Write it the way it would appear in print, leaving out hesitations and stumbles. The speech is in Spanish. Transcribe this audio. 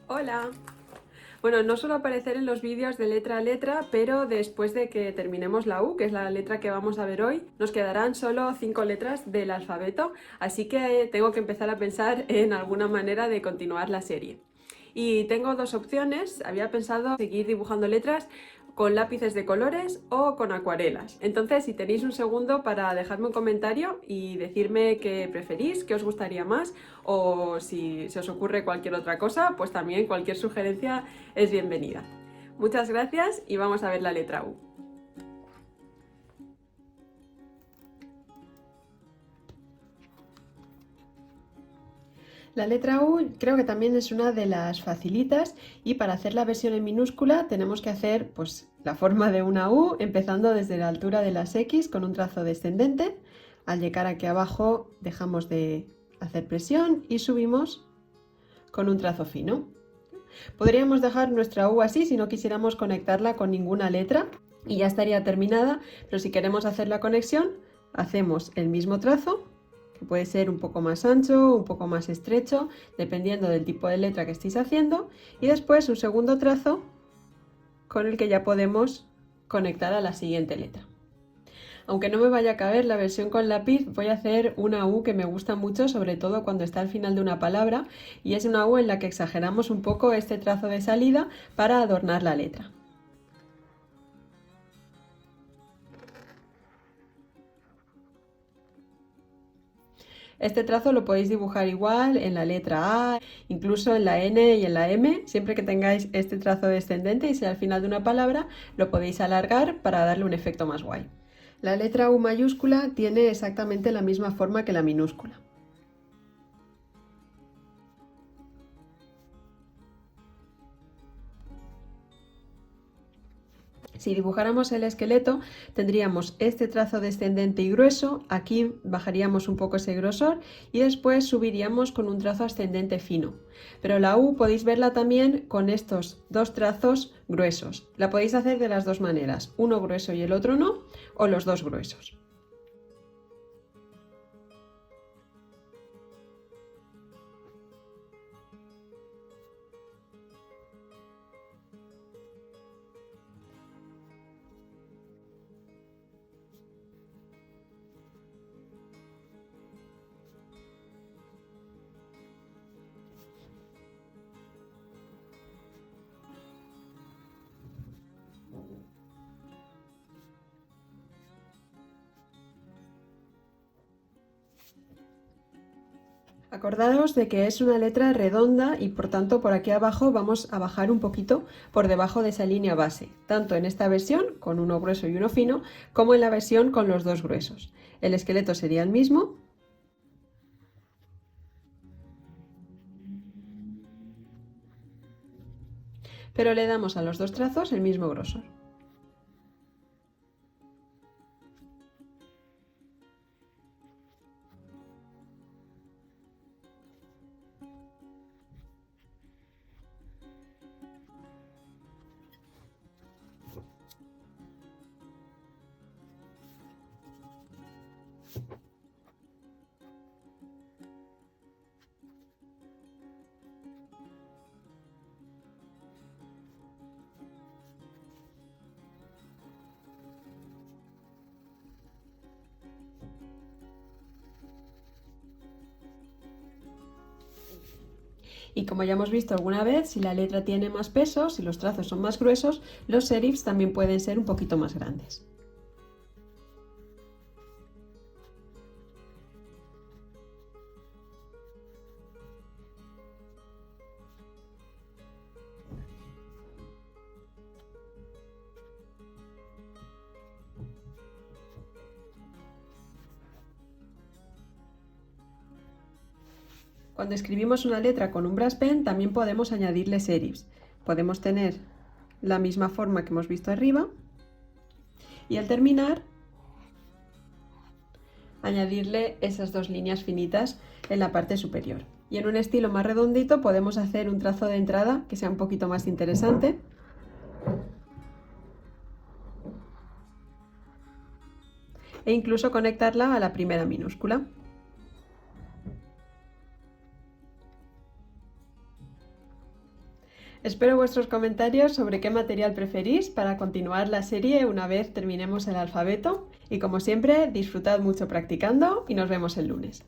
Hola. Bueno, no suelo aparecer en los vídeos de letra a letra, pero después de que terminemos la U, que es la letra que vamos a ver hoy, nos quedarán solo 5 letras del alfabeto, así que tengo que empezar a pensar en alguna manera de continuar la serie. Y tengo dos opciones. Había pensado seguir dibujando letras con lápices de colores o con acuarelas. Entonces, si tenéis un segundo para dejarme un comentario y decirme qué preferís, qué os gustaría más, o si se os ocurre cualquier otra cosa, pues también cualquier sugerencia es bienvenida. Muchas gracias y vamos a ver la letra U. La letra U creo que también es una de las facilitas, y para hacer la versión en minúscula tenemos que hacer pues la forma de una U empezando desde la altura de las X con un trazo descendente. Al llegar aquí abajo dejamos de hacer presión y subimos con un trazo fino. Podríamos dejar nuestra U así si no quisiéramos conectarla con ninguna letra y ya estaría terminada, pero si queremos hacer la conexión hacemos el mismo trazo, que puede ser un poco más ancho, un poco más estrecho, dependiendo del tipo de letra que estéis haciendo, y después un segundo trazo con el que ya podemos conectar a la siguiente letra. Aunque no me vaya a caber la versión con lápiz, voy a hacer una U que me gusta mucho, sobre todo cuando está al final de una palabra, y es una U en la que exageramos un poco este trazo de salida para adornar la letra. Este trazo lo podéis dibujar igual en la letra A, incluso en la N y en la M. Siempre que tengáis este trazo descendente y sea al final de una palabra, lo podéis alargar para darle un efecto más guay. La letra U mayúscula tiene exactamente la misma forma que la minúscula. Si dibujáramos el esqueleto, tendríamos este trazo descendente y grueso, aquí bajaríamos un poco ese grosor y después subiríamos con un trazo ascendente fino. Pero la U podéis verla también con estos dos trazos gruesos. La podéis hacer de las dos maneras, uno grueso y el otro no, o los dos gruesos. Acordaos de que es una letra redonda y por tanto por aquí abajo vamos a bajar un poquito por debajo de esa línea base, tanto en esta versión con uno grueso y uno fino, como en la versión con los dos gruesos. El esqueleto sería el mismo, pero le damos a los dos trazos el mismo grosor. Y como ya hemos visto alguna vez, si la letra tiene más peso, si los trazos son más gruesos, los serifs también pueden ser un poquito más grandes. Cuando escribimos una letra con un brush pen también podemos añadirle serifs. Podemos tener la misma forma que hemos visto arriba y al terminar añadirle esas dos líneas finitas en la parte superior. Y en un estilo más redondito podemos hacer un trazo de entrada que sea un poquito más interesante. E incluso conectarla a la primera minúscula. Espero vuestros comentarios sobre qué material preferís para continuar la serie una vez terminemos el alfabeto. Y como siempre, disfrutad mucho practicando y nos vemos el lunes.